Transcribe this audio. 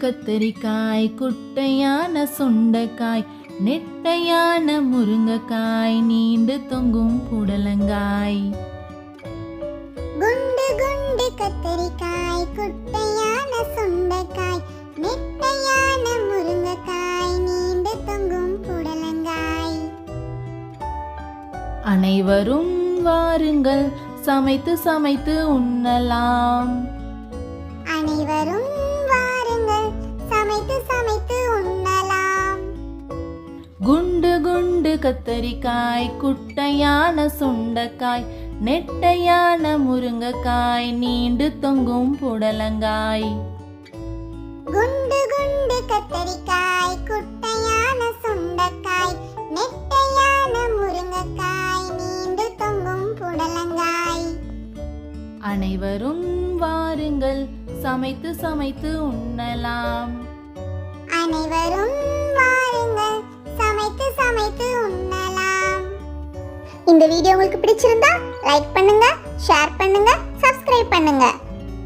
கத்தரிக்காய், குட்டையான சுண்டைக்காய், நெட்டையான முருங்கைக்காய், நீண்டு தொங்கும் புடலங்காய். குண்டு குண்டு கத்தரிக்காய், குட்டையான சுண்டைக்காய், நெட்டையான முருங்கைக்காய், நீண்டு தொங்கும் புடலங்காய். அனைவரும் வாருங்கள், சமைத்து சமைத்து உண்ணலாம். அனைவரும் வாருங்கள், சமைத்து சமைத்து உண்ணலாம். குண்டு குண்டு கத்தரிக்காய், குட்டையான சுண்டைக்காய், நெட்டையான முருங்கைக்காய், நீண்டு தொங்கும் புடலங்காய். குண்டு குண்டு கத்தரிக்காய், குட்டையான சுண்டைக்காய், நெட்டையான முருங்கைக்காய், நீண்டு தொங்கும் புடலங்காய். அனைவரும் வாருங்கள், சமைத்து சமைத்து உண்ணலாம். அனைவரும் வாருங்கள், சமைத்து சமைத்து உண்ணலாம். இந்த வீடியோ உங்களுக்கு பிடிச்சிருந்தா லைக் பண்ணுங்க, ஷேர் பண்ணுங்க, சப்ஸ்கிரைப் பண்ணுங்க.